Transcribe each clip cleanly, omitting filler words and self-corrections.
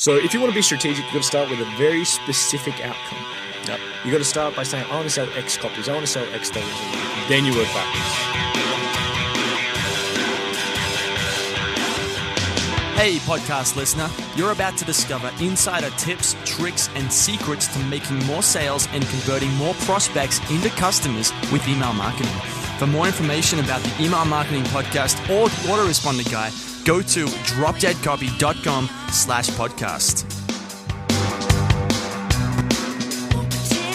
So if you want to be strategic, you've got to start with a very specific outcome. Yep. You've got to start by saying, I want to sell X copies, I want to sell X dollars. Then you work backwards. Hey, podcast listener, you're about to discover insider tips, tricks, and secrets to making more sales and converting more prospects into customers with email marketing. For more information about the Email Marketing Podcast or the Autoresponder Guide, go to dropdeadcopy.com/podcast.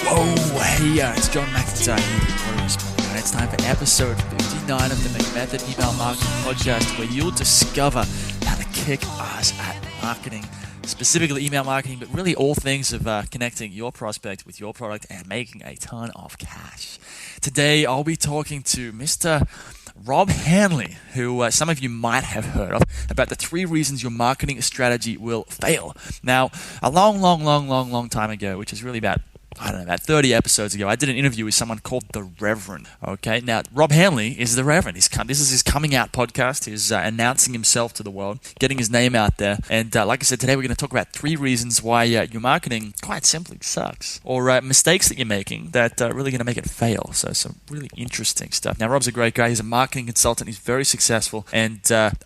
Whoa, hey, it's John McIntyre here with Autoresponder Guide. It's time for episode 59 of the McMethod Email Marketing Podcast, where you'll discover how to kick ass at marketing, specifically email marketing, but really all things of connecting your prospect with your product and making a ton of cash. Today, I'll be talking to Mr. Rob Hanley, who some of you might have heard of, about the 3 reasons your marketing strategy will fail. Now, a long time ago, which is really about 30 episodes ago, I did an interview with someone called The Reverend. Okay, now Rob Hanley is The Reverend. This is his coming out podcast. He's announcing himself to the world, getting his name out there. And like I said, today we're going to talk about 3 reasons why your marketing quite simply sucks, or mistakes that you're making that are really going to make it fail. So some really interesting stuff. Now, Rob's a great guy. He's a marketing consultant. He's very successful. And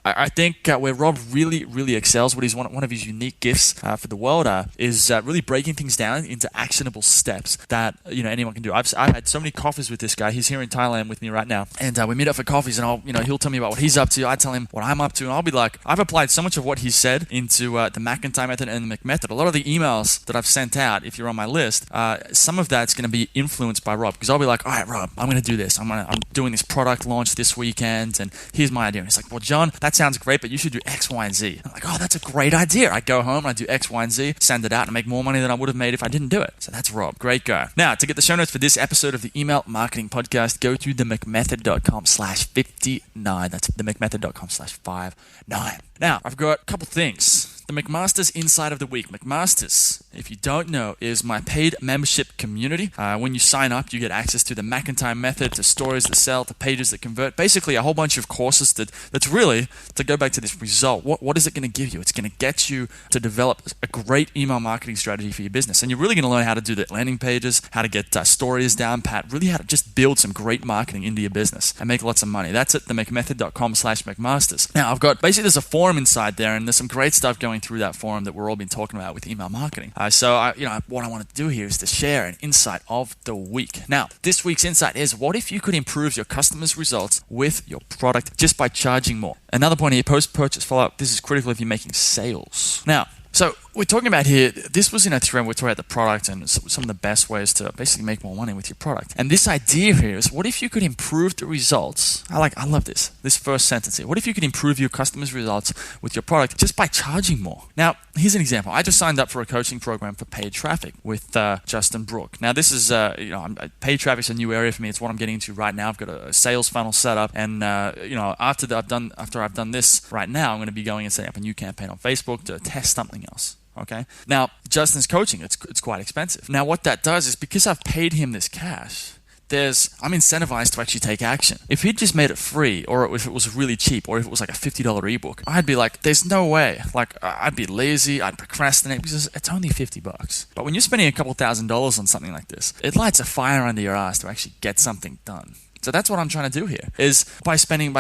I think where Rob really excels, what he's one of his unique gifts for the world is really breaking things down into actionable steps that anyone can do. I've had so many coffees with this guy. He's here in Thailand with me right now, and we meet up for coffees, and he'll tell me about what he's up to. I tell him what I'm up to, and I'll be like, I've applied so much of what he said into the McIntyre method and the McMethod. A lot of the emails that I've sent out, if you're on my list, some of that's going to be influenced by Rob, because I'll be like, all right, Rob, I'm going to do this. I'm doing this product launch this weekend, and here's my idea. And he's like, well, John, that sounds great, but you should do X, Y, and Z. I'm like, oh, that's a great idea. I go home and I do X, Y, and Z, send it out, and make more money than I would have made if I didn't do it. So that's Rob. Great guy. Now, to get the show notes for this episode of the Email Marketing Podcast, go to themcmethod.com/59. That's themcmethod.com/59. Now, I've got a couple things. The McMasters Inside of the Week. McMasters, if you don't know, is my paid membership community. When you sign up, you get access to the McIntyre method, to stories that sell, to pages that convert. Basically, a whole bunch of courses that's really, to go back to this result, what is it going to give you? It's going to get you to develop a great email marketing strategy for your business. And you're really going to learn how to do the landing pages, how to get stories down pat, really how to just build some great marketing into your business and make lots of money. That's at themcmethod.com/McMasters. Now, there's a forum inside there, and there's some great stuff going through that forum that we're all been talking about with email marketing. What I want to do here is to share an insight of the week. Now, this week's insight is, what if you could improve your customers' results with your product just by charging more? Another point here, post-purchase follow-up. This is critical if you're making sales. Now, so we're talking about here, this was in a thread, we're talking about the product and some of the best ways to basically make more money with your product. And this idea here is, what if you could improve the results? I love this first sentence here. What if you could improve your customers' results with your product just by charging more? Now, here's an example. I just signed up for a coaching program for paid traffic with Justin Brook. Now, this is, paid traffic's a new area for me. It's what I'm getting into right now. I've got a sales funnel set up, and after I've done this right now, I'm going to be going and setting up a new campaign on Facebook to test something else. Okay. Now, Justin's coaching, it's quite expensive. Now, what that does is, because I've paid him this cash, I'm incentivized to actually take action. If he'd just made it free, or if it was really cheap, or if it was like a $50 ebook, I'd be like, there's no way. I'd be lazy, I'd procrastinate, because it's only $50. But when you're spending a couple $1,000s on something like this, it lights a fire under your ass to actually get something done. So that's what I'm trying to do here, is by spending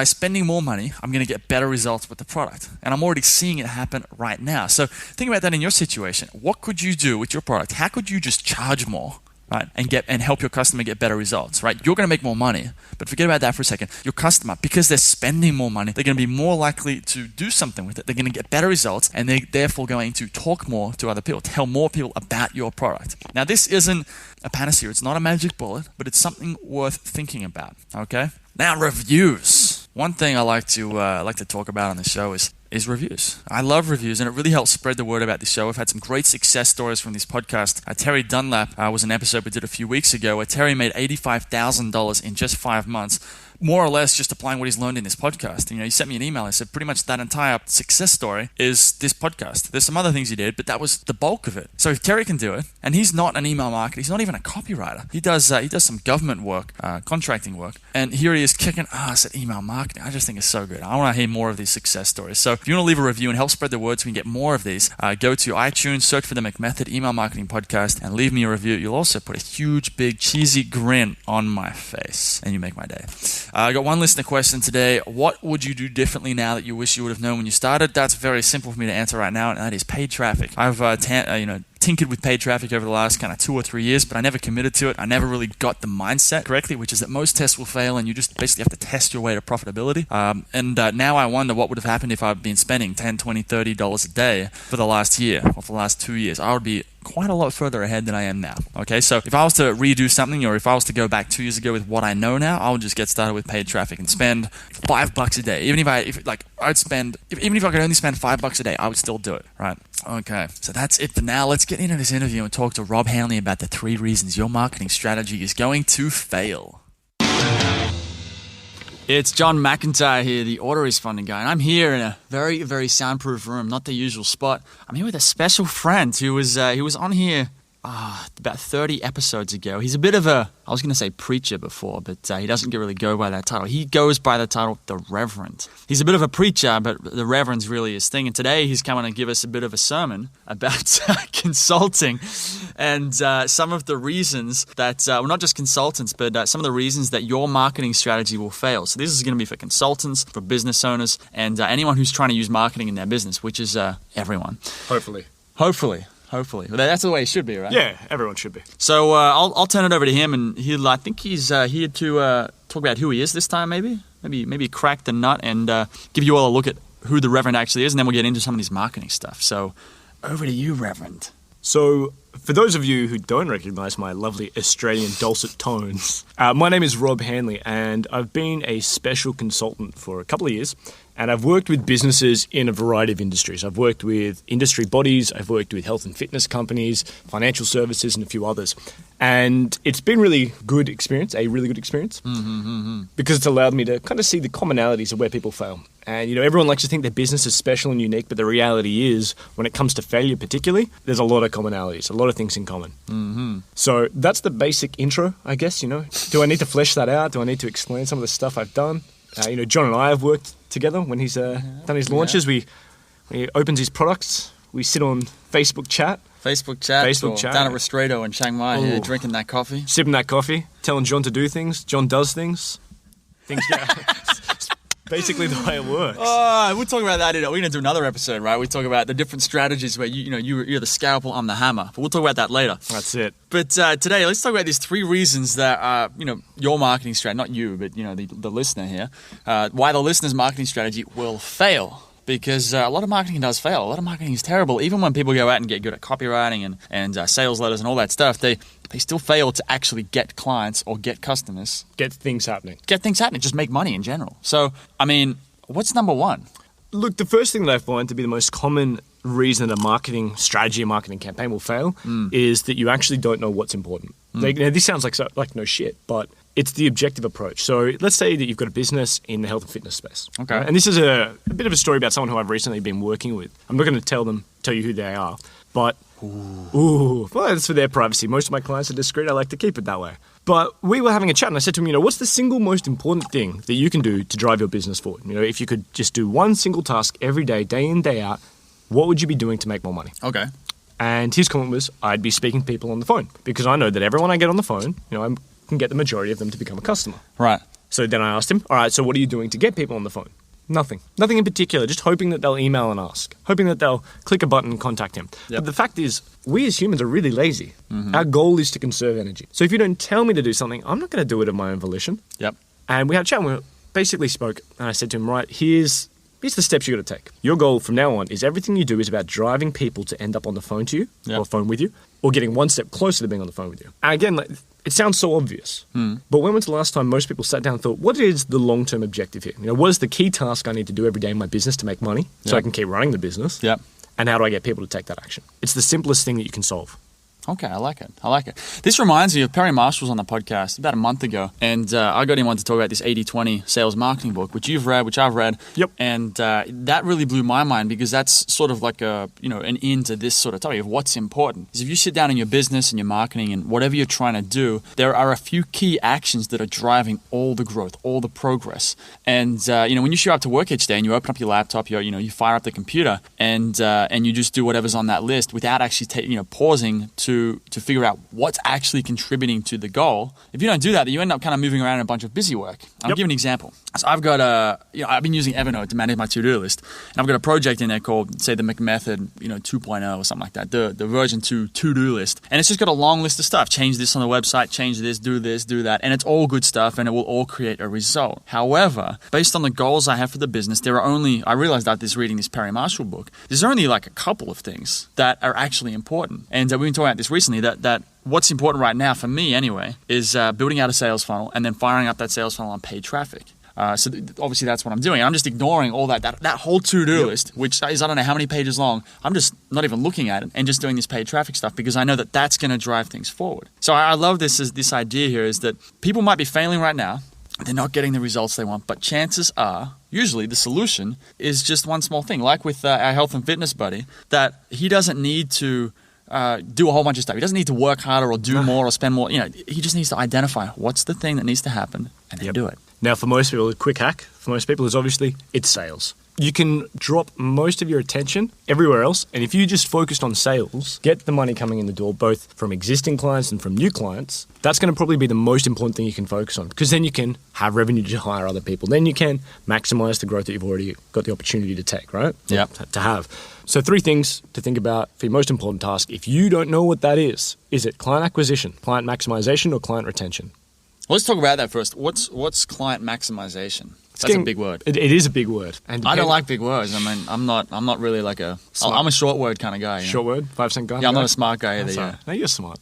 more money, I'm going to get better results with the product. And I'm already seeing it happen right now. So think about that in your situation. What could you do with your product? How could you just charge more, right, and help your customer get better results, right? You're going to make more money, but forget about that for a second. Your customer, because they're spending more money, they're going to be more likely to do something with it. They're going to get better results, and they're therefore going to talk more to other people, tell more people about your product. Now, this isn't a panacea. It's not a magic bullet, but it's something worth thinking about, okay? Now, reviews. One thing I like to talk about on the show is reviews. I love reviews, and it really helps spread the word about the show. We've had some great success stories from this podcast. Terry Dunlap was an episode we did a few weeks ago where Terry made $85,000 in just 5 months more or less just applying what he's learned in this podcast. He sent me an email. I said pretty much that entire success story is this podcast. There's some other things he did, but that was the bulk of it. So if Terry can do it, and he's not an email marketer, he's not even a copywriter. He does some government work, contracting work, and here he is kicking ass at email marketing. I just think it's so good. I want to hear more of these success stories. So if you want to leave a review and help spread the word so we can get more of these, go to iTunes, search for the McMethod Email Marketing Podcast, and leave me a review. You'll also put a huge, big, cheesy grin on my face, and you make my day. I got one listener question today. What would you do differently now that you wish you would have known when you started? That's very simple for me to answer right now, and that is paid traffic. I've tinkered with paid traffic over the last kind of 2 or 3 years, but I never committed to it. I never really got the mindset correctly, which is that most tests will fail and you just basically have to test your way to profitability. Now I wonder what would have happened if I'd been spending $10, $20, $30 a day for the last year or for the last 2 years. I would be quite a lot further ahead than I am now. Okay, so if I was to redo something, or if I was to go back 2 years ago with what I know now, I would just get started with paid traffic and spend $5 a day. Even if I could only spend $5 a day, I would still do it, right? Okay, so that's it for now. Let's get into this interview and talk to Rob Hanley about the 3 reasons your marketing strategy is going to fail. It's John McIntyre here, the Auto Responding Guy, and I'm here in a very, very soundproof room, not the usual spot. I'm here with a special friend who was on here about 30 episodes ago. He's a bit of I was going to say preacher before, but he doesn't really go by that title. He goes by the title The Reverend. He's a bit of a preacher, but the Reverend's really his thing. And today he's coming to give us a bit of a sermon about consulting and some of the reasons that, not just consultants, but some of the reasons that your marketing strategy will fail. So this is going to be for consultants, for business owners, and anyone who's trying to use marketing in their business, which is everyone. Hopefully. Well, that's the way it should be, right? Yeah, everyone should be. So I'll turn it over to him, and I think he's here to talk about who he is this time, maybe crack the nut and give you all a look at who the Reverend actually is, and then we'll get into some of these marketing stuff. So over to you, Reverend. So, for those of you who don't recognize my lovely Australian dulcet tones, my name is Rob Hanley, and I've been a special consultant for a couple of years, and I've worked with businesses in a variety of industries. I've worked with industry bodies, I've worked with health and fitness companies, financial services, and a few others. And it's been a really good experience, because it's allowed me to kind of see the commonalities of where people fail. And, everyone likes to think their business is special and unique, but the reality is, when it comes to failure particularly, there's a lot of commonalities, a lot of things in common. Mm-hmm. So that's the basic intro, I guess, Do I need to flesh that out? Do I need to explain some of the stuff I've done? John and I have worked together when he's done his launches. When he opens his products, we sit on Facebook chat. Down at Ristretto in Chiang Mai, drinking that coffee. Sipping that coffee, telling John to do things. John does things. Basically the way it works. We'll talk about that. We're going to do another episode, right? We talk about the different strategies where you're the scalpel, I'm the hammer. But we'll talk about that later. That's it. But today, let's talk about these 3 reasons that your marketing strategy, not you, but the listener here, why the listener's marketing strategy will fail. Because a lot of marketing does fail. A lot of marketing is terrible. Even when people go out and get good at copywriting and sales letters and all that stuff, they still fail to actually get clients or get customers. Get things happening. Just make money in general. So, what's number 1? Look, the first thing that I find to be the most common reason a marketing strategy, a marketing campaign will fail is that you actually don't know what's important. This sounds like no shit, but it's the objective approach. So let's say that you've got a business in the health and fitness space. Okay. Right? And this is a bit of a story about someone who I've recently been working with. I'm not going to tell you who they are, but well, that's for their privacy. Most of my clients are discreet. I like to keep it that way. But we were having a chat, and I said to him, what's the single most important thing that you can do to drive your business forward? If you could just do one single task every day, day in, day out, what would you be doing to make more money? Okay. And his comment was, I'd be speaking to people on the phone, because I know that everyone I get on the phone, I can get the majority of them to become a customer. Right. So then I asked him, all right, so what are you doing to get people on the phone? Nothing in particular, just hoping that they'll email and ask, hoping that they'll click a button and contact him. Yep. But the fact is, we as humans are really lazy. Mm-hmm. Our goal is to conserve energy. So if you don't tell me to do something, I'm not going to do it of my own volition. Yep. And we had a chat, and we basically spoke, and I said to him, right, here's the steps you got to take. Your goal from now on is everything you do is about driving people to end up on the phone to you, or phone with you, or getting one step closer to being on the phone with you. And again, it sounds so obvious, but when was the last time most people sat down and thought, what is the long-term objective here? What is the key task I need to do every day in my business to make money so I can keep running the business? Yep. And how do I get people to take that action? It's the simplest thing that you can solve. Okay, I like it. This reminds me of Perry Marshall's on the podcast about a month ago, and I got him on to talk about this 80-20 sales marketing book, which you've read, which I've read. Yep. And that really blew my mind because that's sort of like an end to this sort of topic of what's important. Is if you sit down in your business and your marketing and whatever you're trying to do, there are a few key actions that are driving all the growth, all the progress. And when you show up to work each day and you open up your laptop, you fire up the computer and you just do whatever's on that list without actually pausing to figure out what's actually contributing to the goal. If you don't do that, then you end up kind of moving around in a bunch of busy work. I'll give you an example. So I've got I've been using Evernote to manage my to-do list, and I've got a project in there called, say, the McMethod, 2.0 or something like that, the version 2 to-do list, and it's just got a long list of stuff. Change this on the website, change this, do that, and it's all good stuff, and it will all create a result. However, based on the goals I have for the business, I realized that reading this Perry Marshall book, there's only like a couple of things that are actually important, and we've been talking about this recently, that what's important right now for me anyway is building out a sales funnel and then firing up that sales funnel on paid traffic. Obviously that's what I'm doing. I'm just ignoring all that whole to-do list, which is I don't know how many pages long. I'm just not even looking at it and just doing this paid traffic stuff because I know that that's going to drive things forward. So I love this idea here is that people might be failing right now. They're not getting the results they want, but chances are, usually the solution is just one small thing. Like with our health and fitness buddy, that he doesn't need to do a whole bunch of stuff. He doesn't need to work harder or do more or spend more. He just needs to identify what's the thing that needs to happen and then do it. Now, for most people, a quick hack for most people is obviously it's sales. You can drop most of your attention everywhere else, and if you just focused on sales, get the money coming in the door, both from existing clients and from new clients, that's going to probably be the most important thing you can focus on, because then you can have revenue to hire other people. Then you can maximize the growth that you've already got the opportunity to take, right? Yeah. To have. So 3 things to think about for your most important task. If you don't know what that is it client acquisition, client maximization, or client retention? Well, let's talk about that first. What's client maximization? That's a big word. It is a big word. And I don't like big words. I mean, I'm not really like I'm a short word kind of guy. Short word? 5% guy? Yeah, I'm not a smart guy either. Yeah. No, you're smart.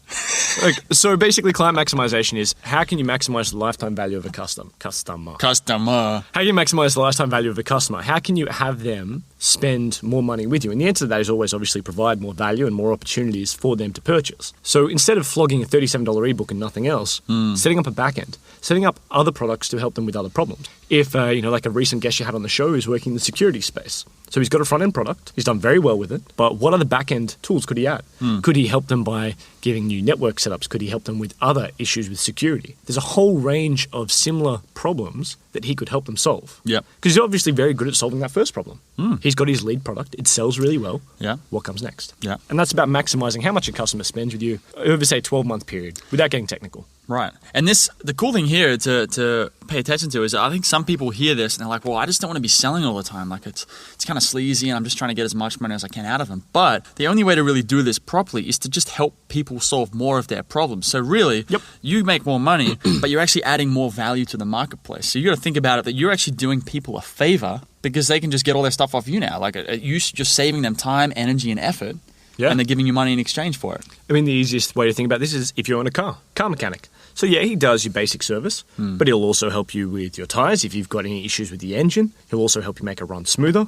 So basically, client maximization is how can you maximize the lifetime value of a customer? How can you maximize the lifetime value of a customer? How can you have them spend more money with you? And the answer to that is always obviously provide more value and more opportunities for them to purchase. So instead of flogging a $37 ebook and nothing else, setting up a back end, setting up other products to help them with other problems. If, like a recent guest you had on the show who's working in the security space. So he's got a front-end product. He's done very well with it. But what other back-end tools could he add? Could he help them by giving new network setups? Could he help them with other issues with security? There's a whole range of similar problems that he could help them solve. Yeah. Because he's obviously very good at solving that first problem. He's got his lead product. It sells really well. Yeah. What comes next? Yeah. And that's about maximizing how much a customer spends with you over, say, a 12-month period without getting technical. Right. And the cool thing here to pay attention to is I think some people hear this and they're like, well, I just don't want to be selling all the time. Like it's kind of sleazy and I'm just trying to get as much money as I can out of them. But the only way to really do this properly is to just help people solve more of their problems. So really, you make more money, but you're actually adding more value to the marketplace. So you got to think about it that you're actually doing people a favor because they can just get all their stuff off you now. Like you're just saving them time, energy, and effort. Yeah. And they're giving you money in exchange for it. I mean, the easiest way to think about this is if you own a car mechanic. So yeah, he does your basic service, but he'll also help you with your tires if you've got any issues with the engine. He'll also help you make it run smoother.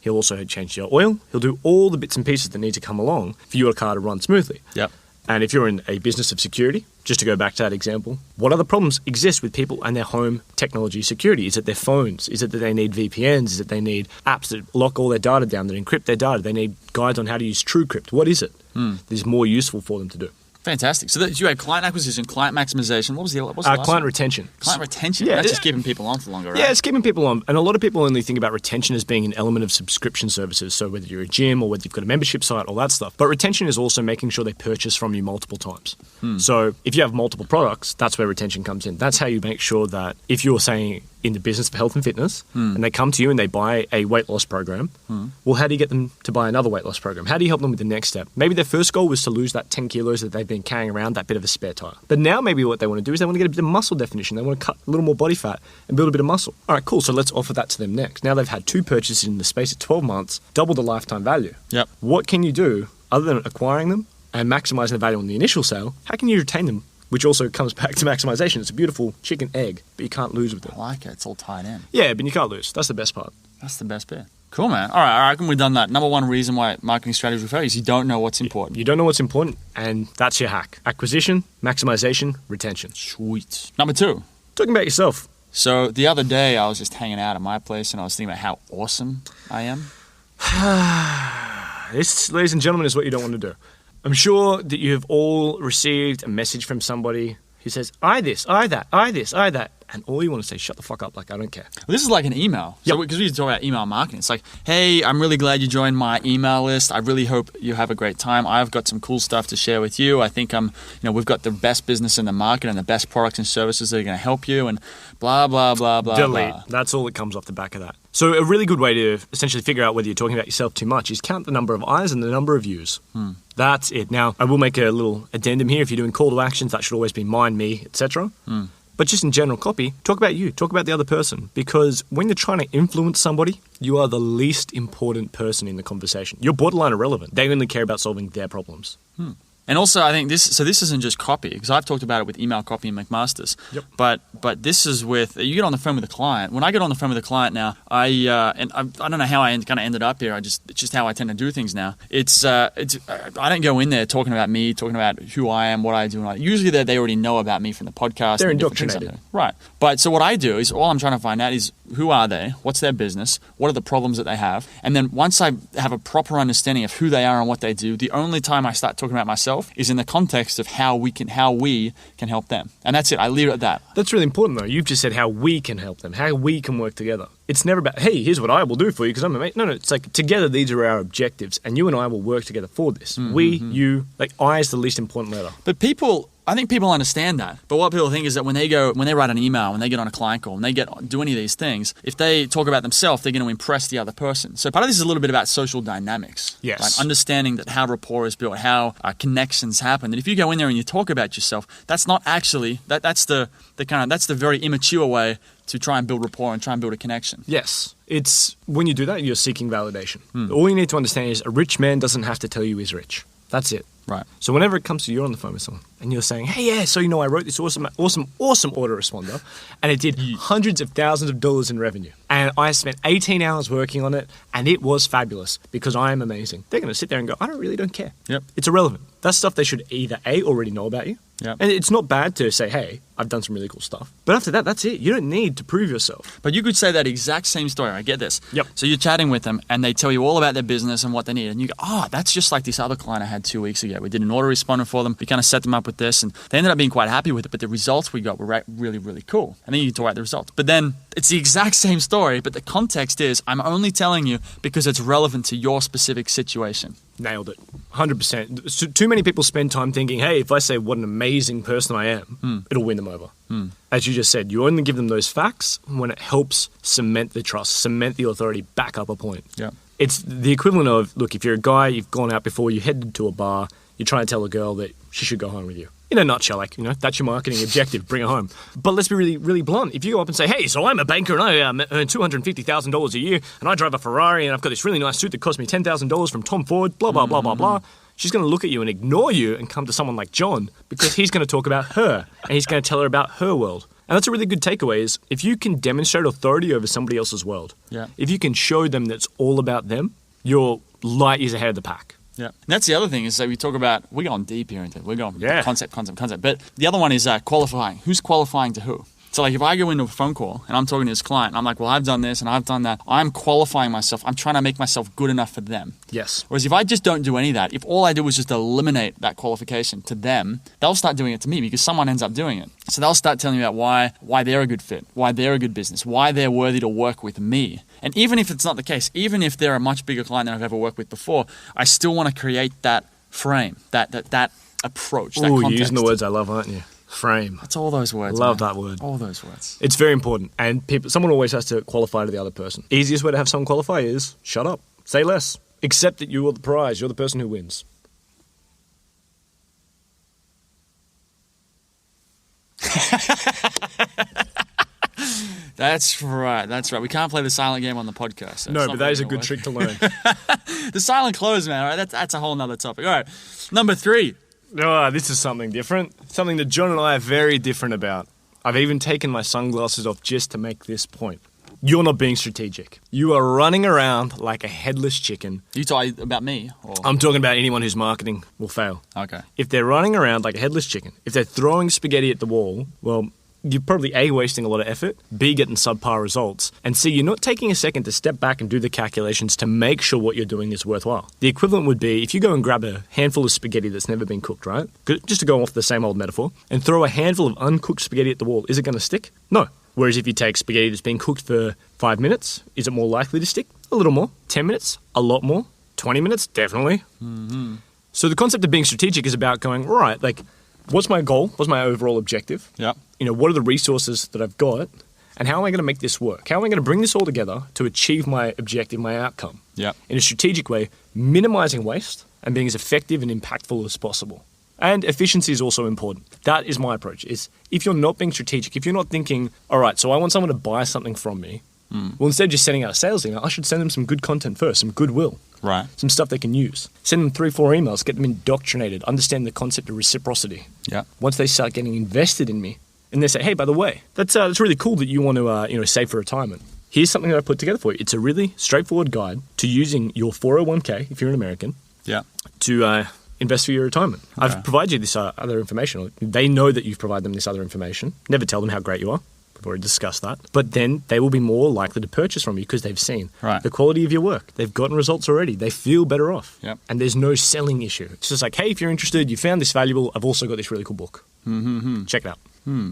He'll also change your oil. He'll do all the bits and pieces that need to come along for your car to run smoothly. Yep. And if you're in a business of security, just to go back to that example, what other problems exist with people and their home technology security? Is it their phones? Is it that they need VPNs? Is it they need apps that lock all their data down, that encrypt their data? They need guides on how to use TrueCrypt. What is it that is more useful for them to do? Fantastic. So you had client acquisition, client maximization. What was the last client one? Retention. Client retention? Yeah, that's just keeping people on for longer, right? Yeah, it's keeping people on. And a lot of people only think about retention as being an element of subscription services. So whether you're a gym or whether you've got a membership site, all that stuff. But retention is also making sure they purchase from you multiple times. So if you have multiple products, that's where retention comes in. That's how you make sure that if you're saying in the business of health and fitness and they come to you and they buy a weight loss program, well, how do you get them to buy another weight loss program? How do you help them with the next step? Maybe their first goal was to lose that 10 kilos that they've been carrying around, that bit of a spare tire. But now maybe what they want to do is they want to get a bit of muscle definition. They want to cut a little more body fat and build a bit of muscle. All right, cool. So let's offer that to them next. Now they've had 2 purchases in the space of 12 months, double the lifetime value. Yep. What can you do other than acquiring them and maximizing the value on the initial sale? How can you retain them? Which also comes back to maximization. It's a beautiful chicken egg, but you can't lose with it. I like it. It's all tied in. Yeah, but you can't lose. That's the best part. That's the best bit. Cool, man. All right, I reckon we've done that. Number one reason why marketing strategies fail is you don't know what's important. You don't know what's important, and that's your hack. Acquisition, maximization, retention. Sweet. Number two. Talking about yourself. So the other day, I was just hanging out at my place, and I was thinking about how awesome I am. This, ladies and gentlemen, is what you don't want to do. I'm sure that you have all received a message from somebody who says, I this, I that, I this, I that. And all you want to say is shut the fuck up, like I don't care. Well, this is like an email. So because we used to talk about email marketing. It's like, hey, I'm really glad you joined my email list. I really hope you have a great time. I've got some cool stuff to share with you. I think we've got the best business in the market and the best products and services that are going to help you and blah, blah, blah, blah, Delete. blah. That's all that comes off the back of that. So a really good way to essentially figure out whether you're talking about yourself too much is count the number of eyes and the number of views. That's it. Now, I will make a little addendum here. If you're doing call to actions, that should always be mine, me, etc. But just in general copy, talk about you, talk about the other person. Because when you're trying to influence somebody, you are the least important person in the conversation. You're borderline irrelevant. They only care about solving their problems. And also, I think this isn't just copy, because I've talked about it with email copy and McMasters. Yep. But this is with, you get on the phone with a client. When I get on the phone with a client now, I don't know how I kind of ended up here. It's just how I tend to do things now. I don't go in there talking about me, talking about who I am, what I do. Usually they already know about me from the podcast. They're and the different things indoctrinated. Right. But so what I do is all I'm trying to find out is who are they? What's their business? What are the problems that they have? And then once I have a proper understanding of who they are and what they do, the only time I start talking about myself is in the context of how we can help them. And that's it. I leave it at that. That's really important, though. You've just said how we can help them, how we can work together. It's never about, hey, here's what I will do for you because I'm a mate. No, it's like together these are our objectives and you and I will work together for this. You, like I is the least important letter. But I think people understand that. But what people think is that when they write an email, when they get on a client call, when they do any of these things, if they talk about themselves, they're going to impress the other person. So part of this is a little bit about social dynamics. Yes. Like understanding that how rapport is built, how connections happen. And if you go in there and you talk about yourself, that's not actually, that's the very immature way to try and build rapport and try and build a connection. Yes. It's when you do that, you're seeking validation. All you need to understand is a rich man doesn't have to tell you he's rich. That's it. Right. So whenever it comes to you're on the phone with someone and you're saying, hey, yeah, so I wrote this awesome autoresponder and it did hundreds of thousands of dollars in revenue. And I spent 18 hours working on it and it was fabulous because I am amazing. They're going to sit there and go, I don't care. Yep. It's irrelevant. That's stuff they should either A, already know about you. Yep. And it's not bad to say, hey, I've done some really cool stuff. But after that, that's it. You don't need to prove yourself. But you could say that exact same story. I get this. Yep. So you're chatting with them and they tell you all about their business and what they need. And you go, that's just like this other client I had 2 weeks ago. We did an autoresponder for them. We kind of set them up with this and they ended up being quite happy with it. But the results we got were really, really cool. And then you can talk about the results. But then it's the exact same story. But the context is I'm only telling you because it's relevant to your specific situation. Nailed it. 100%. So too many people spend time thinking, hey, if I say what an amazing person I am, it'll win them over. As you just said, you only give them those facts when it helps cement the trust, cement the authority, back up a point. Yeah. It's the equivalent of, look, if you're a guy, you've gone out before, you headed to a bar, you're trying to tell a girl that she should go home with you. In a nutshell, that's your marketing objective, bring it home. But let's be really, really blunt. If you go up and say, hey, so I'm a banker and I earn $250,000 a year and I drive a Ferrari and I've got this really nice suit that cost me $10,000 from Tom Ford, blah, blah, blah, blah, blah. She's going to look at you and ignore you and come to someone like John because he's going to talk about her and he's going to tell her about her world. And that's a really good takeaway is if you can demonstrate authority over somebody else's world, if you can show them that's all about them, you're light years ahead of the pack. Yeah. And that's the other thing is that we talk about, we're going deep here into it. We're going concept. But the other one is qualifying. Who's qualifying to who? So like if I go into a phone call and I'm talking to this client and I'm like, well, I've done this and I've done that. I'm qualifying myself. I'm trying to make myself good enough for them. Yes. Whereas if I just don't do any of that, if all I do is just eliminate that qualification to them, they'll start doing it to me because someone ends up doing it. So they'll start telling me about why they're a good fit, why they're a good business, why they're worthy to work with me. And even if it's not the case, even if they're a much bigger client than I've ever worked with before, I still want to create that frame, that approach, that context. You're using the words I love, aren't you? Frame. That's all those words. Love that word. All those words. It's very important. And someone always has to qualify to the other person. Easiest way to have someone qualify is shut up. Say less. Accept that you are the prize. You're the person who wins. That's right. We can't play the silent game on the podcast. So no, but that is a good trick to learn. The silent close, man. All right, that's a whole nother topic. All right, number 3. Oh, this is something different. Something that John and I are very different about. I've even taken my sunglasses off just to make this point. you're not being strategic. You are running around like a headless chicken. You talking about me? Or? I'm talking about anyone whose marketing will fail. Okay. If they're running around like a headless chicken, if they're throwing spaghetti at the wall, well, you're probably A, wasting a lot of effort, B, getting subpar results, and C, you're not taking a second to step back and do the calculations to make sure what you're doing is worthwhile. The equivalent would be if you go and grab a handful of spaghetti that's never been cooked, right? Just to go off the same old metaphor, and throw a handful of uncooked spaghetti at the wall, is it going to stick? No. Whereas if you take spaghetti that's been cooked for 5 minutes, is it more likely to stick? A little more. 10 minutes? A lot more. 20 minutes? Definitely. Mm-hmm. So the concept of being strategic is about going, right, like, what's my goal? What's my overall objective? Yeah. What are the resources that I've got? And how am I going to make this work? How am I going to bring this all together to achieve my objective, my outcome? Yeah. In a strategic way, minimizing waste and being as effective and impactful as possible. And efficiency is also important. That is my approach. Is if you're not being strategic, if you're not thinking, all right, so I want someone to buy something from me, well, instead of just sending out a sales email, I should send them some good content first, some goodwill. Right. Some stuff they can use. Send them 3-4 emails, get them indoctrinated, understand the concept of reciprocity. Yeah. Once they start getting invested in me, and they say, hey, by the way, that's really cool that you want to save for retirement. Here's something that I put together for you. It's a really straightforward guide to using your 401k, if you're an American, to invest for your retirement. Okay. I've provided you this other information. They know that you've provided them this other information. Never tell them how great you are. We've already discussed that. But then they will be more likely to purchase from you because they've seen the quality of your work. They've gotten results already. They feel better off. Yep. And there's no selling issue. It's just like, hey, if you're interested, you found this valuable, I've also got this really cool book. Mm-hmm. Check it out.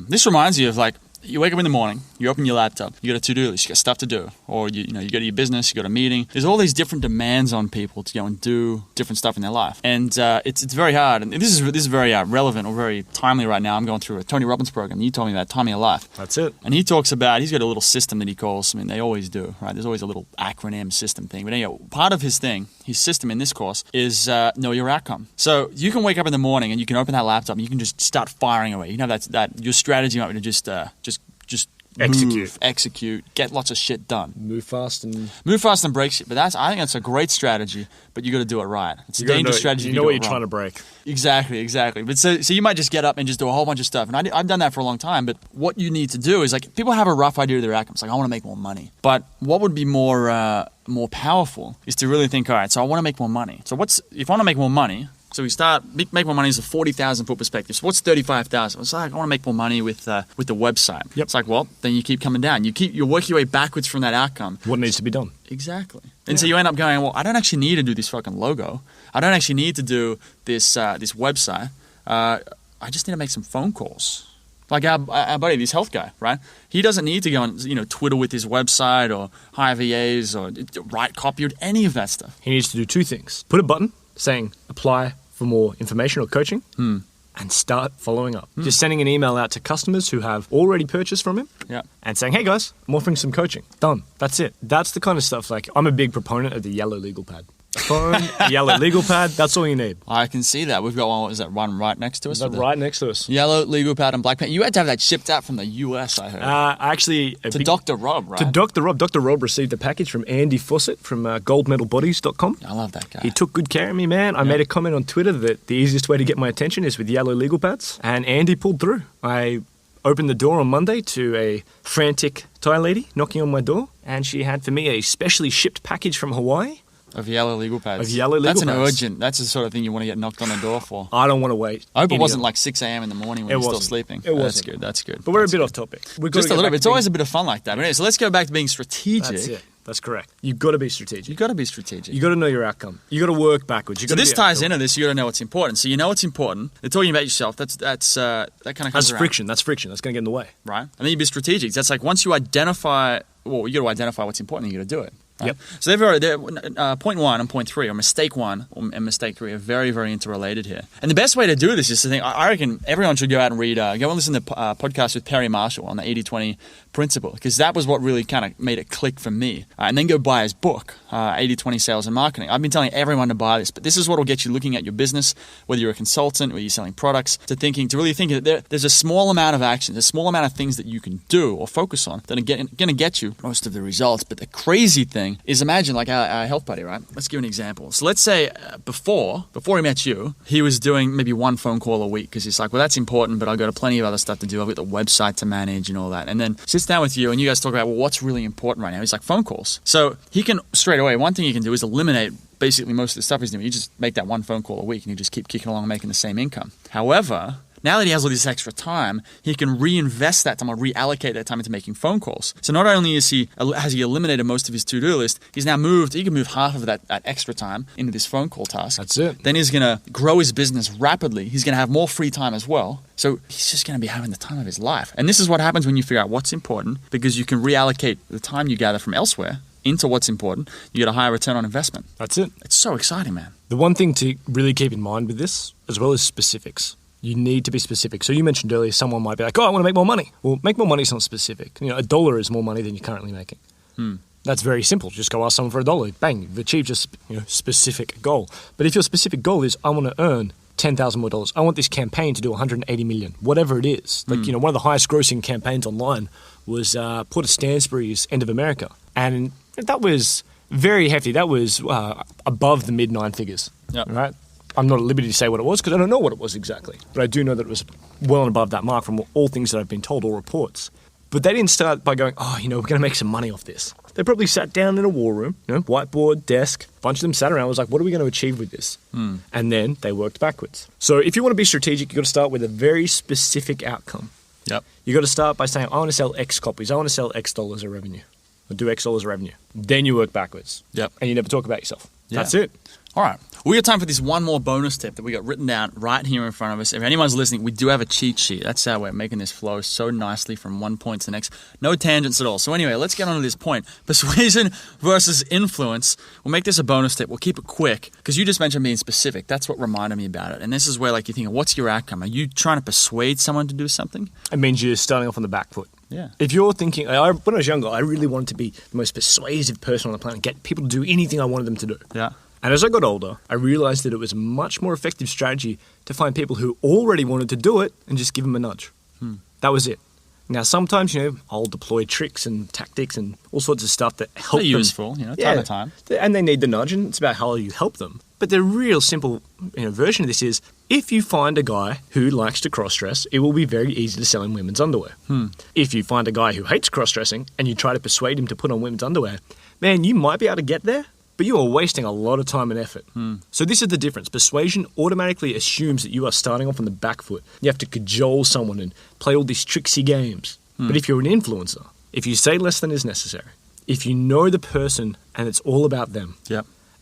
This reminds you of like, you wake up in the morning, you open your laptop, you got a to-do list, you got stuff to do, or you go to your business, you got a meeting. There's all these different demands on people to go and do different stuff in their life, and it's very hard. And this is very relevant or very timely right now. I'm going through a Tony Robbins program. You told me about Time of Your Life. That's it. And he talks about he's got a little system that he calls. I mean, they always do, right? There's always a little acronym system thing. But anyway, part of his system in this course is know your outcome. So you can wake up in the morning and you can open that laptop and you can just start firing away. You know that your strategy might be to just execute, get lots of shit done. Move fast and break shit. But I think that's a great strategy, but you got to do it right. It's a dangerous strategy. You know what you're trying to break. Exactly. But so you might just get up and just do a whole bunch of stuff. And I've done that for a long time. But what you need to do is like people have a rough idea of their outcomes. Like I want to make more money. But what would be more powerful is to really think, all right, so I want to make more money. So if I want to make more money? So we start make more money is a 40,000 foot perspective. So what's 35,000? It's like I want to make more money with the website. Yep. It's like, well, then you keep coming down. You're working your way backwards from that outcome. What needs to be done? Exactly. And so you end up going, well, I don't actually need to do this fucking logo. I don't actually need to do this website. I just need to make some phone calls. Like our buddy, this health guy, right? He doesn't need to go and twiddle with his website or hire VAs or write copy or any of that stuff. He needs to do two things: put a button saying apply for more information or coaching, and start following up. Just sending an email out to customers who have already purchased from him, and saying, hey guys, I'm offering some coaching. Done. That's it. That's the kind of stuff. Like I'm a big proponent of the yellow legal pad. Phone, yellow legal pad, that's all you need. I can see that. We've got one, what is that, one right next to us? Right next to us. Yellow legal pad and black pen. You had to have that shipped out from the US, I heard. To Dr. Rob, right? To Dr. Rob. Dr. Rob received a package from Andy Fawcett from goldmedalbodies.com. I love that guy. He took good care of me, man. I made a comment on Twitter that the easiest way to get my attention is with yellow legal pads, and Andy pulled through. I opened the door on Monday to a frantic Thai lady knocking on my door, and she had for me a specially shipped package from Hawaii. Of yellow legal pads. That's the sort of thing you want to get knocked on the door for. I don't want to wait. I hope it wasn't like 6 a.m. in the morning when you're still sleeping. It wasn't. That's good. But we're a bit off topic. Just a little bit. It's always a bit of fun like that. But anyway, so let's go back to being strategic. That's it. That's correct. You've got to be strategic. You've got to be strategic. You've got to know your outcome. You've got to work backwards. So this ties into this. You've got to know what's important. So you know what's important. They're talking about yourself. That kind of comes That's friction. That's friction. That's going to get in the way. Right. And then you be strategic. That's like once you identify, you got to identify what's important and you got to do it. Right? Yep. So point 1 and point 3, or mistake 1 and mistake 3, are very, very interrelated here. And the best way to do this is to think, I reckon everyone should go out and read, go and listen to podcast with Perry Marshall on the 80-20 principle, because that was what really kind of made it click for me. And then go buy his book, 80-20 Sales and Marketing. I've been telling everyone to buy this, but this is what will get you looking at your business, whether you're a consultant or you're selling products, to really think that there's a small amount of actions, a small amount of things that you can do or focus on that are going to get you most of the results. But the crazy thing doing is imagine like our health buddy, right? Let's give an example. So let's say before he met you, he was doing maybe one phone call a week because he's like, well, that's important, but I've got plenty of other stuff to do. I've got the website to manage and all that. And then sits down with you and you guys talk about, well, what's really important right now? He's like, phone calls. So he can straight away, one thing he can do is eliminate basically most of the stuff he's doing. You just make that one phone call a week and you just keep kicking along making the same income. However, now that he has all this extra time, he can reinvest that time or reallocate that time into making phone calls. So not only has he eliminated most of his to-do list, he can move half of that extra time into this phone call task. That's it. Then he's going to grow his business rapidly. He's going to have more free time as well. So he's just going to be having the time of his life. And this is what happens when you figure out what's important, because you can reallocate the time you gather from elsewhere into what's important. You get a higher return on investment. That's it. It's so exciting, man. The one thing to really keep in mind with this, as well as specifics. You need to be specific. So you mentioned earlier, someone might be like, oh, I want to make more money. Well, make more money is not specific. $1 is more money than you're currently making. That's very simple. Just go ask someone for $1. Bang, you've achieved your specific goal. But if your specific goal is, I want to earn $10,000 more, I want this campaign to do 180 million, whatever it is. Like, one of the highest grossing campaigns online was Porter Stansbury's End of America. And that was very hefty. That was above the mid 9 figures. Yep. Right? I'm not at liberty to say what it was because I don't know what it was exactly. But I do know that it was well and above that mark from all things that I've been told, all reports. But they didn't start by going, we're going to make some money off this. They probably sat down in a war room, whiteboard, desk, a bunch of them sat around, was like, what are we going to achieve with this? And then they worked backwards. So if you want to be strategic, you've got to start with a very specific outcome. Yep. You've got to start by saying, I want to sell X copies. I want to sell X dollars of revenue. Or do X dollars of revenue. Then you work backwards. Yep. And you never talk about yourself. Yeah. That's it. All right. We got time for this one more bonus tip that we got written down right here in front of us. If anyone's listening, we do have a cheat sheet. That's how we're making this flow so nicely from one point to the next. No tangents at all. So anyway, let's get on to this point. Persuasion versus influence. We'll make this a bonus tip. We'll keep it quick because you just mentioned being specific. That's what reminded me about it. And this is where you think, what's your outcome? Are you trying to persuade someone to do something? It means you're starting off on the back foot. Yeah. If you're thinking, when I was younger, I really wanted to be the most persuasive person on the planet, get people to do anything I wanted them to do. Yeah. And as I got older, I realized that it was a much more effective strategy to find people who already wanted to do it and just give them a nudge. That was it. Now, sometimes, I'll deploy tricks and tactics and all sorts of stuff that help them. Useful, time to time. And they need the nudge, and it's about how you help them. But the real simple version of this is, if you find a guy who likes to cross-dress, it will be very easy to sell him women's underwear. If you find a guy who hates cross-dressing and you try to persuade him to put on women's underwear, man, you might be able to get there, but you are wasting a lot of time and effort. So this is the difference. Persuasion automatically assumes that you are starting off on the back foot. You have to cajole someone and play all these tricksy games. But if you're an influencer, if you say less than is necessary, if you know the person and it's all about them,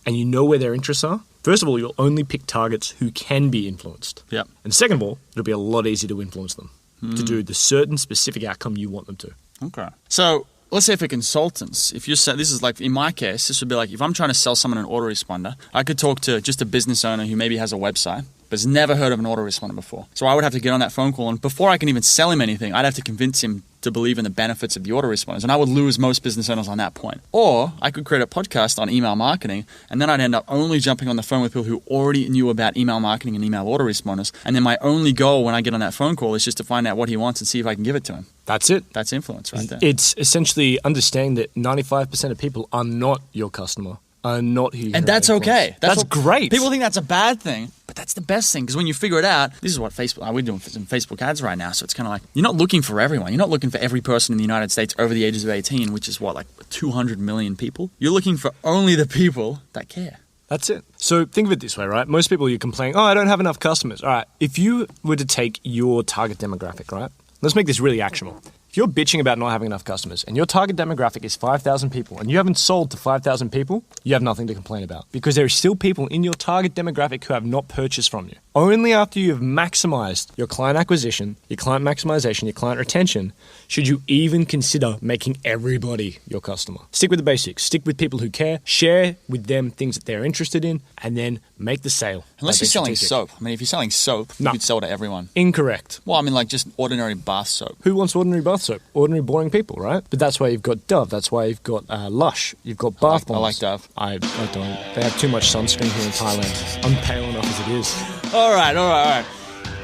and you know where their interests are, first of all, you'll only pick targets who can be influenced. And second of all, it'll be a lot easier to influence them to do the certain specific outcome you want them to. Okay. So let's say for consultants, if you say, this is in my case, this would be if I'm trying to sell someone an autoresponder, I could talk to just a business owner who maybe has a website, but has never heard of an autoresponder before. So I would have to get on that phone call, and before I can even sell him anything, I'd have to convince him to believe in the benefits of the autoresponders, and I would lose most business owners on that point. Or I could create a podcast on email marketing, and then I'd end up only jumping on the phone with people who already knew about email marketing and email autoresponders, and then my only goal when I get on that phone call is just to find out what he wants and see if I can give it to him. That's it. That's influence right there. It's essentially understanding that 95% of people are not your customer, are not who you And that's okay. That's great. People think that's a bad thing, but that's the best thing, because when you figure it out, this is what Facebook, we're doing some Facebook ads right now, so it's kind of you're not looking for everyone. You're not looking for every person in the United States over the ages of 18, which is 200 million people. You're looking for only the people that care. That's it. So think of it this way, right? Most people, you're complaining, I don't have enough customers. All right, if you were to take your target demographic, right? Let's make this really actionable. If you're bitching about not having enough customers and your target demographic is 5,000 people and you haven't sold to 5,000 people, you have nothing to complain about, because there are still people in your target demographic who have not purchased from you. Only after you have maximized your client acquisition, your client maximization, your client retention, should you even consider making everybody your customer. Stick with the basics. Stick with people who care. Share with them things that they're interested in, and then make the sale. Unless you're selling soap. If you're selling soap, you could sell to everyone. Incorrect. Well, just ordinary bath soap. Who wants ordinary bath soap? Ordinary, boring people, right? But that's why you've got Dove. That's why you've got Lush. You've got bath bombs. I like Dove. I don't. They have too much sunscreen here in Thailand. I'm pale enough as it is. All right.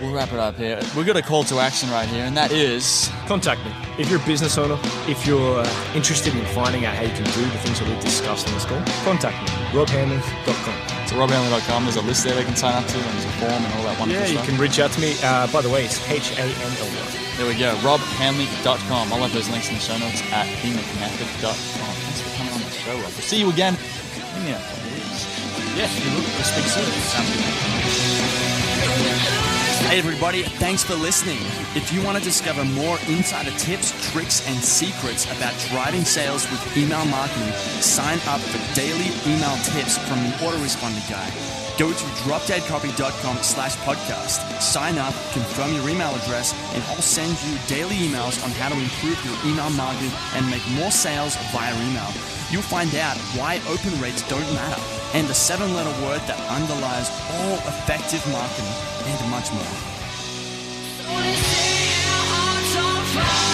we'll wrap it up here. We've got a call to action right here, and that is... Contact me. If you're a business owner, if you're interested in finding out how you can do the things that we've discussed on this call, contact me, robhanley.com. So robhanley.com, there's a list there they can sign up to, and there's a form and all that wonderful stuff. Yeah, you can reach out to me. By the way, it's Hanly. There we go, robhanley.com. I'll have those links in the show notes at themcmethod.com. Thanks for coming on the show, Rob. We'll see you again in a couple of weeks. Yeah, we'll speak soon. Sounds good. Hey everybody, thanks for listening. If you want to discover more insider tips, tricks, and secrets about driving sales with email marketing, sign up for daily email tips from the autoresponder guy. Go to dropdeadcopy.com/podcast. Sign up, confirm your email address, and I'll send you daily emails on how to improve your email marketing and make more sales via email. You'll find out why open rates don't matter and the 7-letter word that underlies all effective marketing and much more. So they say our hearts on fire.